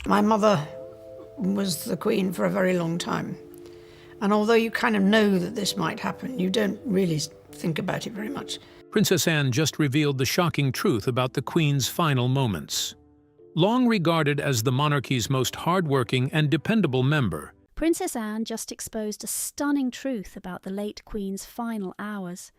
My mother was the Queen for a very long time. And although you kind of know that this might happen, you don't really think about it very much. Princess Anne just revealed the shocking truth about the Queen's final moments. Long regarded as the monarchy's most hardworking and dependable member, Princess Anne just exposed a stunning truth about the late Queen's final hours.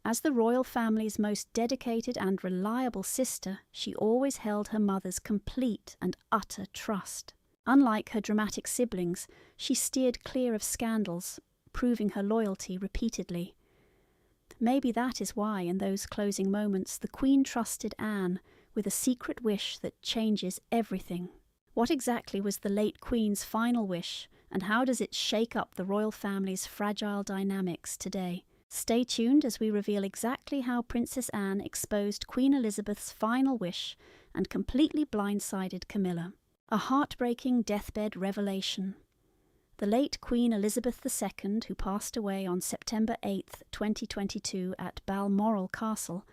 As the royal family's most dedicated and reliable sister, she always held her mother's complete and utter trust. Unlike her dramatic siblings, she steered clear of scandals, proving her loyalty repeatedly. Maybe that is why, in those closing moments, the Queen trusted Anne with a secret wish that changes everything. What exactly was the late Queen's final wish, and how does it shake up the royal family's fragile dynamics today? Stay tuned as we reveal exactly how Princess Anne exposed Queen Elizabeth's final wish and completely blindsided Camilla. A heartbreaking deathbed revelation. The late Queen Elizabeth II, who passed away on September 8, 2022 at Balmoral Castle,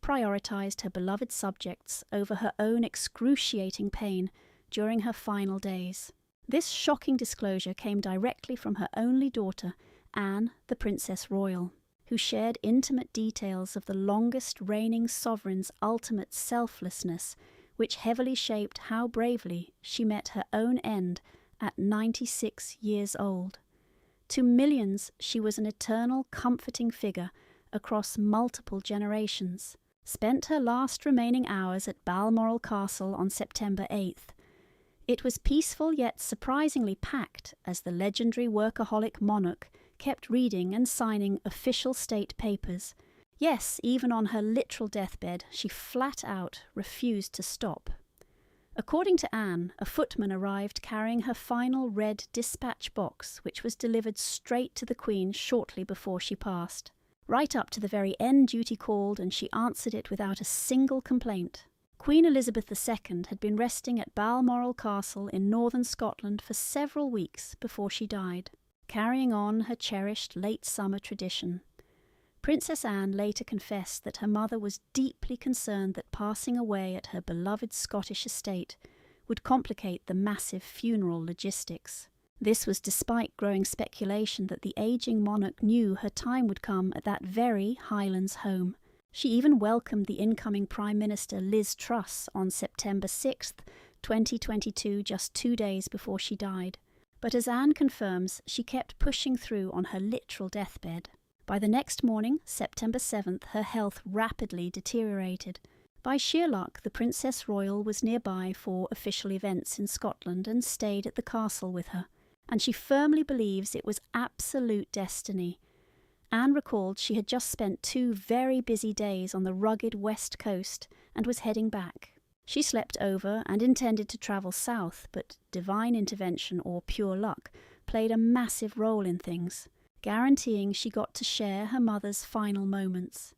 prioritised her beloved subjects over her own excruciating pain during her final days. This shocking disclosure came directly from her only daughter, Anne, the Princess Royal, who shared intimate details of the longest reigning sovereign's ultimate selflessness, which heavily shaped how bravely she met her own end at 96 years old. To millions, she was an eternal, comforting figure across multiple generations. Spent her last remaining hours at Balmoral Castle on September 8th. It was peaceful yet surprisingly packed as the legendary workaholic monarch kept reading and signing official state papers. Yes, even on her literal deathbed, she flat out refused to stop. According to Anne, a footman arrived carrying her final red dispatch box, which was delivered straight to the Queen shortly before she passed. Right up to the very end duty called, and she answered it without a single complaint. Queen Elizabeth II had been resting at Balmoral Castle in northern Scotland for several weeks before she died, carrying on her cherished late summer tradition. Princess Anne later confessed that her mother was deeply concerned that passing away at her beloved Scottish estate would complicate the massive funeral logistics. This was despite growing speculation that the ageing monarch knew her time would come at that very Highlands home. She even welcomed the incoming Prime Minister Liz Truss on September 6, 2022, just 2 days before she died. But as Anne confirms, she kept pushing through on her literal deathbed. By the next morning, September 7th, her health rapidly deteriorated. By sheer luck, the Princess Royal was nearby for official events in Scotland and stayed at the castle with her, and she firmly believes it was absolute destiny. Anne recalled she had just spent 2 very busy days on the rugged west coast and was heading back. She slept over and intended to travel south, but divine intervention or pure luck played a massive role in things, guaranteeing she got to share her mother's final moments.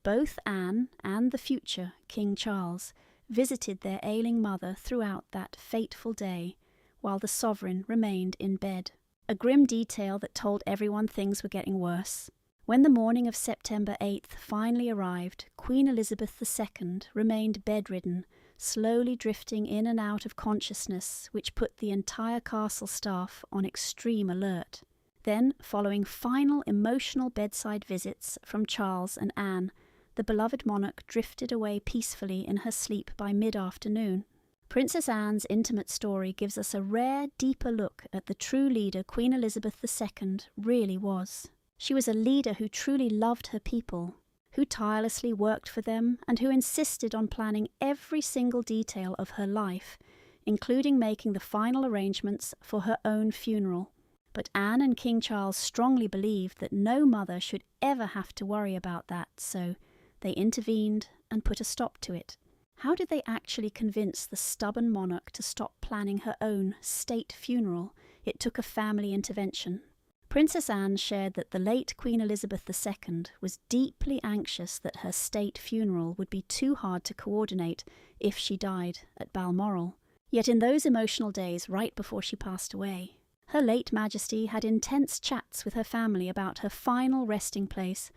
Both Anne and the future King Charles visited their ailing mother throughout that fateful day, while the sovereign remained in bed. A grim detail that told everyone things were getting worse. When the morning of September 8th finally arrived, Queen Elizabeth II remained bedridden, slowly drifting in and out of consciousness, which put the entire castle staff on extreme alert. Then, following final emotional bedside visits from Charles and Anne, the beloved monarch drifted away peacefully in her sleep by mid-afternoon. Princess Anne's intimate story gives us a rare, deeper look at the true leader Queen Elizabeth II really was. She was a leader who truly loved her people, who tirelessly worked for them, and who insisted on planning every single detail of her life, including making the final arrangements for her own funeral. But Anne and King Charles strongly believed that no mother should ever have to worry about that, so they intervened and put a stop to it. How did they actually convince the stubborn monarch to stop planning her own state funeral? It took a family intervention. Princess Anne shared that the late Queen Elizabeth II was deeply anxious that her state funeral would be too hard to coordinate if she died at Balmoral. Yet in those emotional days right before she passed away, Her late Majesty had intense chats with her family about her final resting place,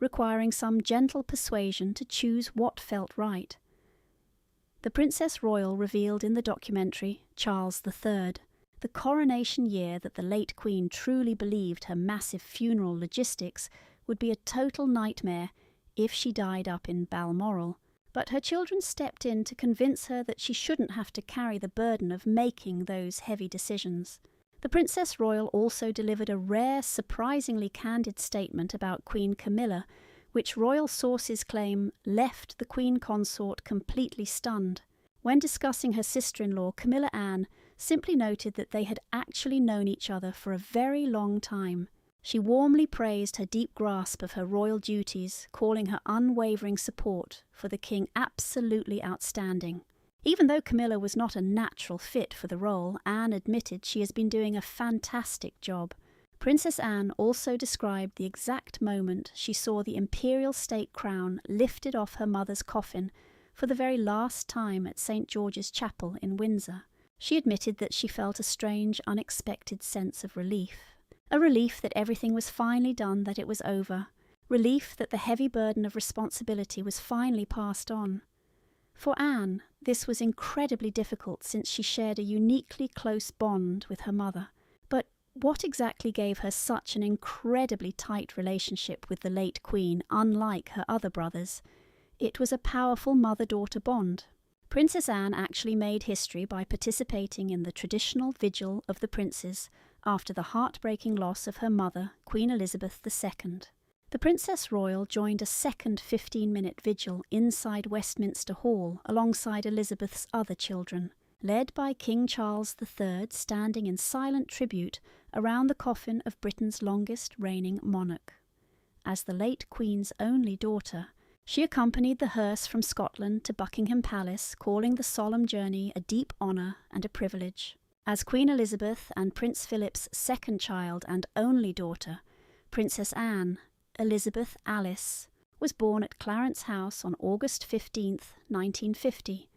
requiring some gentle persuasion to choose what felt right. The Princess Royal revealed in the documentary Charles III the coronation year that the late Queen truly believed her massive funeral logistics would be a total nightmare if she died up in Balmoral, but her children stepped in to convince her that she shouldn't have to carry the burden of making those heavy decisions. The Princess Royal also delivered a rare, surprisingly candid statement about Queen Camilla, which royal sources claim left the Queen Consort completely stunned. When discussing her sister-in-law, Camilla Anne simply noted that they had actually known each other for a very long time. She warmly praised her deep grasp of her royal duties, calling her unwavering support for the king absolutely outstanding. Even though Camilla was not a natural fit for the role, Anne admitted she has been doing a fantastic job. Princess Anne also described the exact moment she saw the imperial state crown lifted off her mother's coffin for the very last time at St. George's Chapel in Windsor. She admitted that she felt a strange, unexpected sense of relief. A relief that everything was finally done, that it was over. Relief that the heavy burden of responsibility was finally passed on. For Anne, this was incredibly difficult since she shared a uniquely close bond with her mother. But what exactly gave her such an incredibly tight relationship with the late Queen, unlike her other brothers? It was a powerful mother-daughter bond. Princess Anne actually made history by participating in the traditional vigil of the princes after the heartbreaking loss of her mother, Queen Elizabeth II. The Princess Royal joined a second 15-minute vigil inside Westminster Hall alongside Elizabeth's other children, led by King Charles III standing in silent tribute around the coffin of Britain's longest reigning monarch. As the late Queen's only daughter, she accompanied the hearse from Scotland to Buckingham Palace, calling the solemn journey a deep honour and a privilege. As Queen Elizabeth and Prince Philip's second child and only daughter, Princess Anne, Elizabeth Alice, was born at Clarence House on August 15, 1950.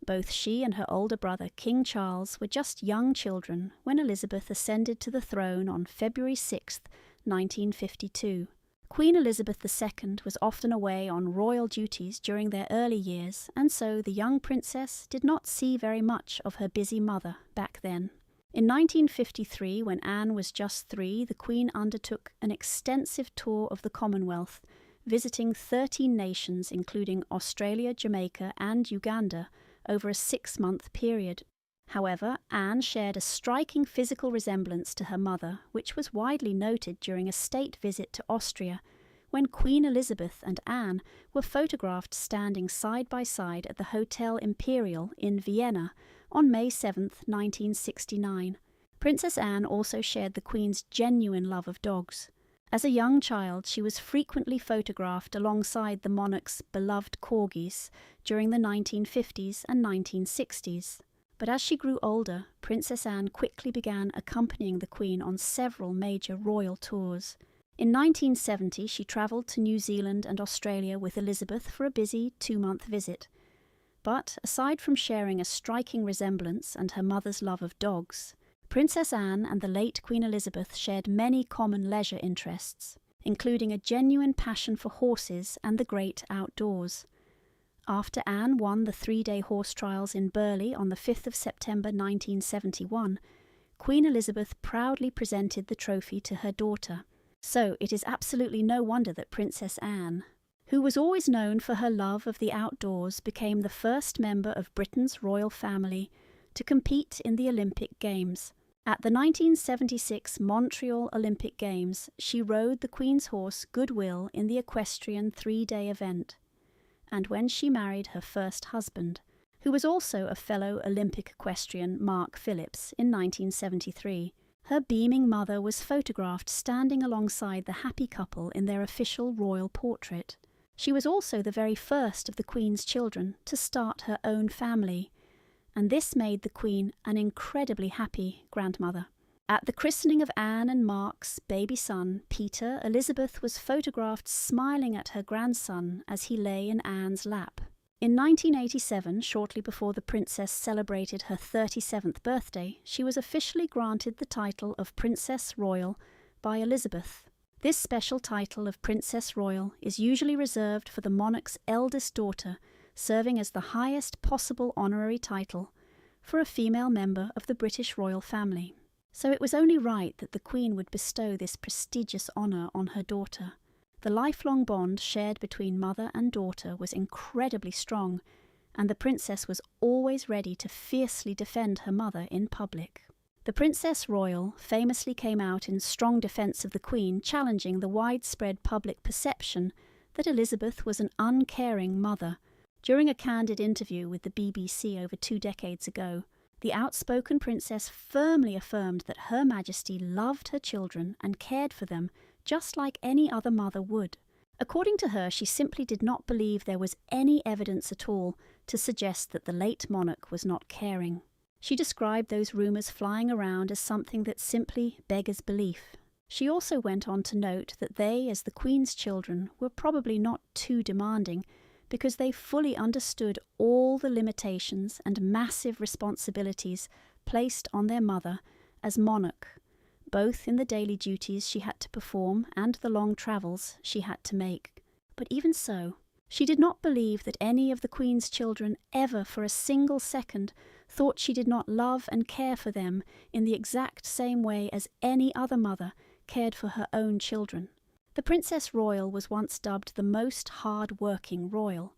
Both she and her older brother, King Charles, were just young children when Elizabeth ascended to the throne on February 6, 1952. Queen Elizabeth II was often away on royal duties during their early years, and so the young princess did not see very much of her busy mother back then. In 1953, when Anne was just 3, the Queen undertook an extensive tour of the Commonwealth, visiting 13 nations including Australia, Jamaica and Uganda over a 6-month period. However, Anne shared a striking physical resemblance to her mother, which was widely noted during a state visit to Austria, when Queen Elizabeth and Anne were photographed standing side by side at the Hotel Imperial in Vienna on May 7, 1969. Princess Anne also shared the Queen's genuine love of dogs. As a young child, she was frequently photographed alongside the monarch's beloved corgis during the 1950s and 1960s. But as she grew older, Princess Anne quickly began accompanying the Queen on several major royal tours. In 1970, she travelled to New Zealand and Australia with Elizabeth for a busy 2-month visit. But aside from sharing a striking resemblance and her mother's love of dogs, Princess Anne and the late Queen Elizabeth shared many common leisure interests, including a genuine passion for horses and the great outdoors. After Anne won the 3-day horse trials in Burghley on the 5th of September 1971, Queen Elizabeth proudly presented the trophy to her daughter. So it is absolutely no wonder that Princess Anne, who was always known for her love of the outdoors, became the first member of Britain's royal family to compete in the Olympic Games. At the 1976 Montreal Olympic Games, she rode the Queen's horse Goodwill in the equestrian 3-day event. And when she married her first husband, who was also a fellow Olympic equestrian, Mark Phillips, in 1973, her beaming mother was photographed standing alongside the happy couple in their official royal portrait. She was also the very first of the Queen's children to start her own family, and this made the Queen an incredibly happy grandmother. At the christening of Anne and Mark's baby son, Peter, Elizabeth was photographed smiling at her grandson as he lay in Anne's lap. In 1987, shortly before the princess celebrated her 37th birthday, she was officially granted the title of Princess Royal by Elizabeth. This special title of Princess Royal is usually reserved for the monarch's eldest daughter, serving as the highest possible honorary title for a female member of the British royal family. So it was only right that the Queen would bestow this prestigious honour on her daughter. The lifelong bond shared between mother and daughter was incredibly strong, and the princess was always ready to fiercely defend her mother in public. The Princess Royal famously came out in strong defence of the Queen, challenging the widespread public perception that Elizabeth was an uncaring mother. During a candid interview with the BBC over 2 decades ago, the outspoken princess firmly affirmed that Her Majesty loved her children and cared for them just like any other mother would. According to her, she simply did not believe there was any evidence at all to suggest that the late monarch was not caring. She described those rumours flying around as something that simply beggars belief. She also went on to note that they, as the Queen's children, were probably not too demanding because they fully understood all the limitations and massive responsibilities placed on their mother as monarch, both in the daily duties she had to perform and the long travels she had to make. But even so, she did not believe that any of the Queen's children ever for a single second thought she did not love and care for them in the exact same way as any other mother cared for her own children. The Princess Royal was once dubbed the most hard-working royal.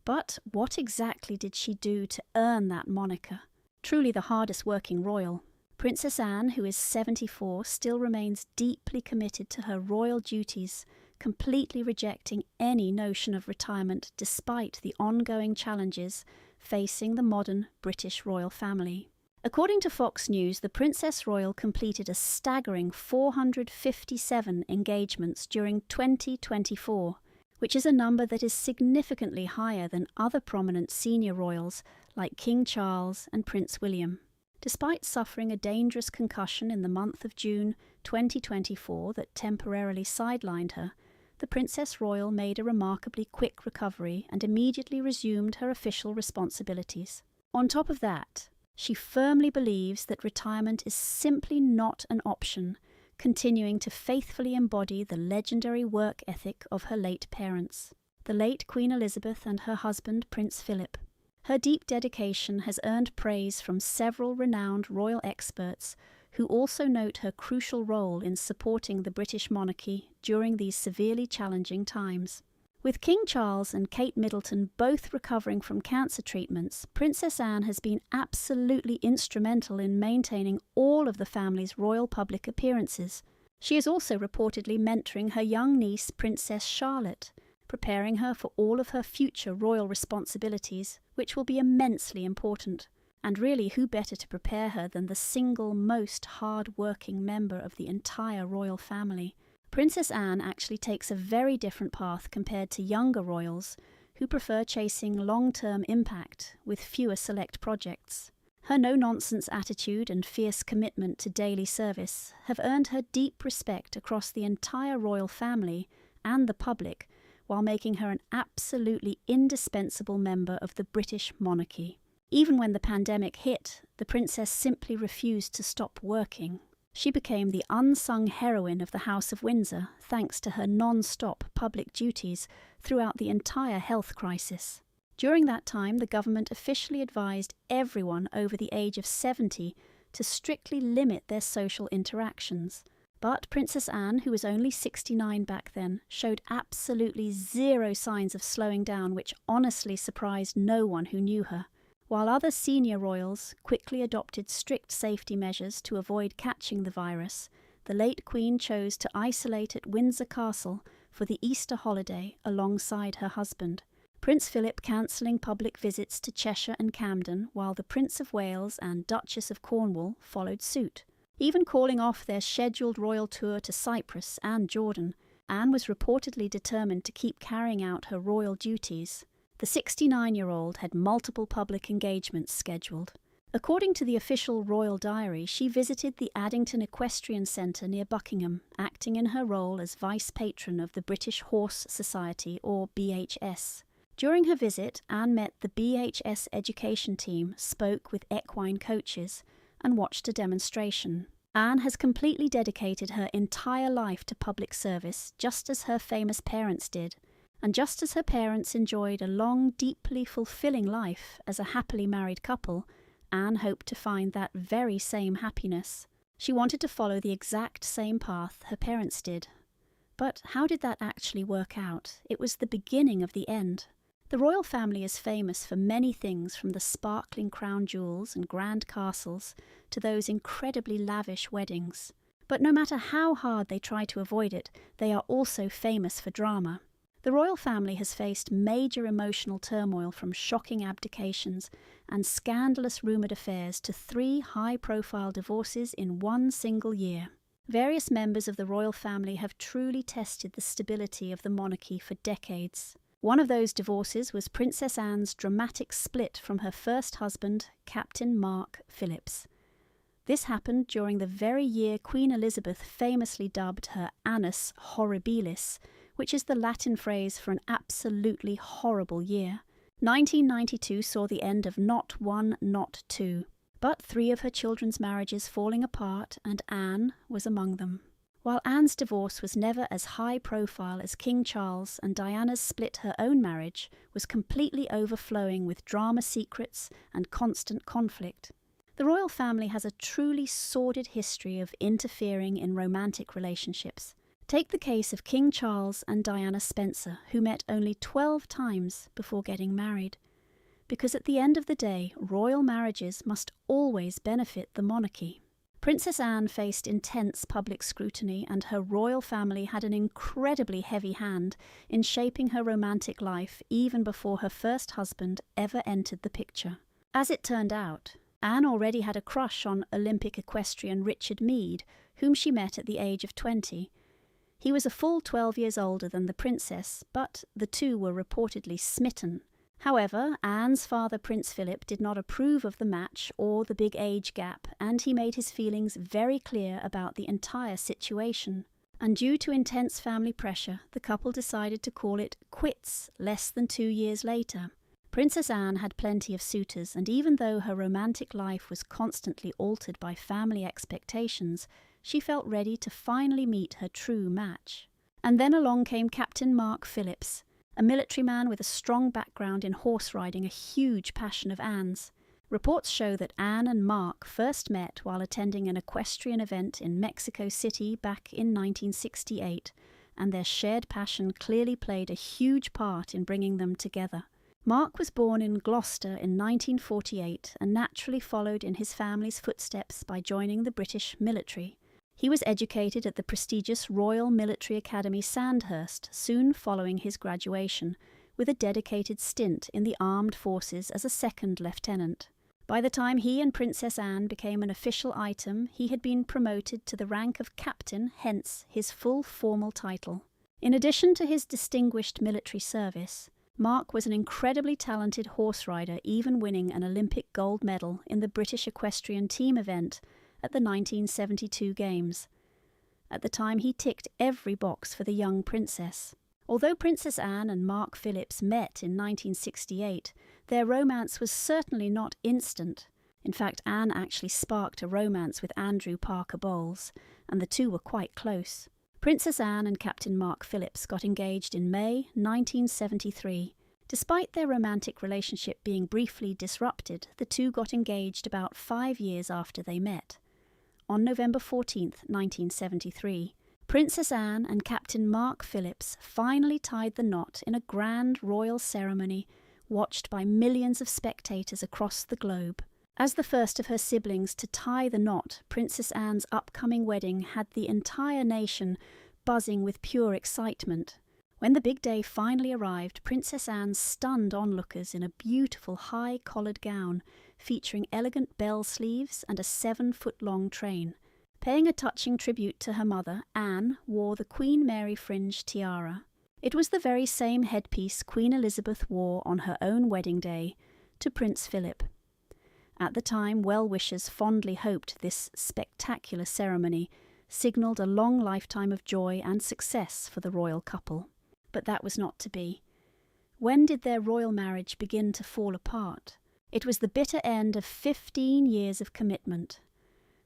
But what exactly did she do to earn that moniker? Truly the hardest-working royal. Princess Anne, who is 74, still remains deeply committed to her royal duties, completely rejecting any notion of retirement despite the ongoing challenges facing the modern British royal family. According to Fox News, the Princess Royal completed a staggering 457 engagements during 2024, which is a number that is significantly higher than other prominent senior royals like King Charles and Prince William. Despite suffering a dangerous concussion in the month of June 2024 that temporarily sidelined her, the Princess Royal made a remarkably quick recovery and immediately resumed her official responsibilities. On top of that, she firmly believes that retirement is simply not an option, continuing to faithfully embody the legendary work ethic of her late parents, the late Queen Elizabeth and her husband Prince Philip. Her deep dedication has earned praise from several renowned royal experts who also note her crucial role in supporting the British monarchy during these severely challenging times. With King Charles and Kate Middleton both recovering from cancer treatments, Princess Anne has been absolutely instrumental in maintaining all of the family's royal public appearances. She is also reportedly mentoring her young niece, Princess Charlotte, preparing her for all of her future royal responsibilities, which will be immensely important. And really, who better to prepare her than the single most hard-working member of the entire royal family? Princess Anne actually takes a very different path compared to younger royals who prefer chasing long-term impact with fewer select projects. Her no-nonsense attitude and fierce commitment to daily service have earned her deep respect across the entire royal family and the public, while making her an absolutely indispensable member of the British monarchy. Even when the pandemic hit, the princess simply refused to stop working. She became the unsung heroine of the House of Windsor thanks to her non-stop public duties throughout the entire health crisis. During that time, the government officially advised everyone over the age of 70 to strictly limit their social interactions. But Princess Anne, who was only 69 back then, showed absolutely zero signs of slowing down, which honestly surprised no one who knew her. While other senior royals quickly adopted strict safety measures to avoid catching the virus, the late Queen chose to isolate at Windsor Castle for the Easter holiday alongside her husband. Prince Philip cancelling public visits to Cheshire and Camden, while the Prince of Wales and Duchess of Cornwall followed suit. Even calling off their scheduled royal tour to Cyprus and Jordan, Anne was reportedly determined to keep carrying out her royal duties. The 69-year-old had multiple public engagements scheduled. According to the official royal diary, she visited the Addington Equestrian Centre near Buckingham, acting in her role as vice patron of the British Horse Society, or BHS. During her visit, Anne met the BHS education team, spoke with equine coaches, and watched a demonstration. Anne has completely dedicated her entire life to public service, just as her famous parents did, And just as her parents enjoyed a long, deeply fulfilling life as a happily married couple, Anne hoped to find that very same happiness. She wanted to follow the exact same path her parents did. But how did that actually work out? It was the beginning of the end. The royal family is famous for many things, from the sparkling crown jewels and grand castles to those incredibly lavish weddings. But no matter how hard they try to avoid it, they are also famous for drama. The royal family has faced major emotional turmoil, from shocking abdications and scandalous rumoured affairs to 3 high-profile divorces in one single year. Various members of the royal family have truly tested the stability of the monarchy for decades. One of those divorces was Princess Anne's dramatic split from her first husband, Captain Mark Phillips. This happened during the very year Queen Elizabeth famously dubbed her annus horribilis, which is the Latin phrase for an absolutely horrible year. 1992 saw the end of not one, not two, but 3 of her children's marriages falling apart, and Anne was among them. While Anne's divorce was never as high profile as King Charles, and Diana's split, her own marriage was completely overflowing with drama secrets and constant conflict. The royal family has a truly sordid history of interfering in romantic relationships. Take the case of King Charles and Diana Spencer, who met only 12 times before getting married. Because at the end of the day, royal marriages must always benefit the monarchy. Princess Anne faced intense public scrutiny, and her royal family had an incredibly heavy hand in shaping her romantic life even before her first husband ever entered the picture. As it turned out, Anne already had a crush on Olympic equestrian Richard Meade, whom she met at the age of 20. He was a full 12 years older than the princess, but the two were reportedly smitten. However, Anne's father, Prince Philip, did not approve of the match or the big age gap, and he made his feelings very clear about the entire situation. And due to intense family pressure, the couple decided to call it quits less than 2 years later. Princess Anne had plenty of suitors, and even though her romantic life was constantly altered by family expectations, she felt ready to finally meet her true match. And then along came Captain Mark Phillips, a military man with a strong background in horse riding, a huge passion of Anne's. Reports show that Anne and Mark first met while attending an equestrian event in Mexico City back in 1968, and their shared passion clearly played a huge part in bringing them together. Mark was born in Gloucester in 1948 and naturally followed in his family's footsteps by joining the British military. He was educated at the prestigious Royal Military Academy Sandhurst soon following his graduation, with a dedicated stint in the armed forces as a second lieutenant. By the time he and Princess Anne became an official item, he had been promoted to the rank of captain, hence his full formal title. In addition to his distinguished military service, Mark was an incredibly talented horse rider, even winning an Olympic gold medal in the British equestrian team event at the 1972 Games. At the time, he ticked every box for the young princess. Although Princess Anne and Mark Phillips met in 1968, their romance was certainly not instant. In fact, Anne actually sparked a romance with Andrew Parker Bowles, and the two were quite close. Princess Anne and Captain Mark Phillips got engaged in May 1973. Despite their romantic relationship being briefly disrupted, the two got engaged about 5 years after they met. On November 14, 1973, Princess Anne and Captain Mark Phillips finally tied the knot in a grand royal ceremony watched by millions of spectators across the globe. As the first of her siblings to tie the knot, Princess Anne's upcoming wedding had the entire nation buzzing with pure excitement. When the big day finally arrived, Princess Anne stunned onlookers in a beautiful high-collared gown featuring elegant bell sleeves and a 7-foot-long train. Paying a touching tribute to her mother, Anne wore the Queen Mary fringe tiara. It was the very same headpiece Queen Elizabeth wore on her own wedding day to Prince Philip. At the time, well-wishers fondly hoped this spectacular ceremony signalled a long lifetime of joy and success for the royal couple. But that was not to be. When did their royal marriage begin to fall apart? It was the bitter end of 15 years of commitment.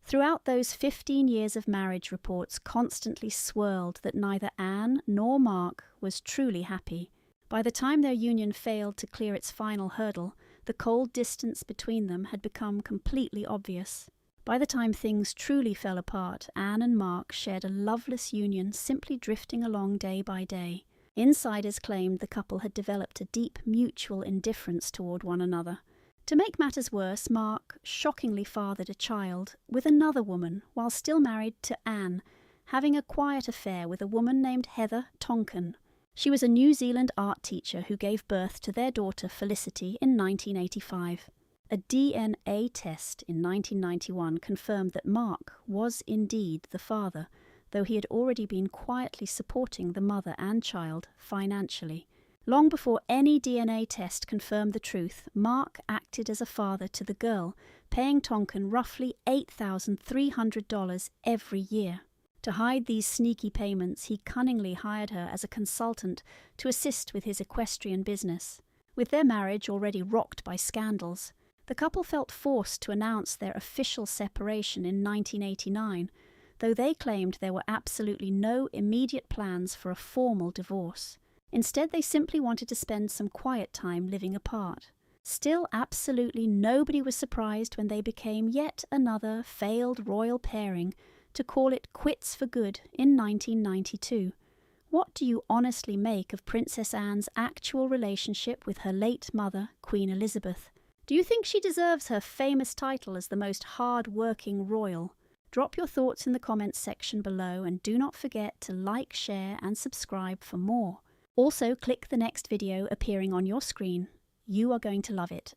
Throughout those 15 years of marriage, reports constantly swirled that neither Anne nor Mark was truly happy. By the time their union failed to clear its final hurdle, the cold distance between them had become completely obvious. By the time things truly fell apart, Anne and Mark shared a loveless union simply drifting along day by day. Insiders claimed the couple had developed a deep mutual indifference toward one another. To make matters worse, Mark shockingly fathered a child with another woman while still married to Anne, having a quiet affair with a woman named Heather Tonkin. She was a New Zealand art teacher who gave birth to their daughter Felicity in 1985. A DNA test in 1991 confirmed that Mark was indeed the father, though he had already been quietly supporting the mother and child financially. Long before any DNA test confirmed the truth, Mark acted as a father to the girl, paying Tonkin roughly $8,300 every year. To hide these sneaky payments, he cunningly hired her as a consultant to assist with his equestrian business. With their marriage already rocked by scandals, the couple felt forced to announce their official separation in 1989, though they claimed there were absolutely no immediate plans for a formal divorce. Instead, they simply wanted to spend some quiet time living apart. Still, absolutely nobody was surprised when they became yet another failed royal pairing to call it quits for good in 1992. What do you honestly make of Princess Anne's actual relationship with her late mother, Queen Elizabeth? Do you think she deserves her famous title as the most hard-working royal? Drop your thoughts in the comments section below, and do not forget to like, share and subscribe for more. Also, click the next video appearing on your screen. You are going to love it.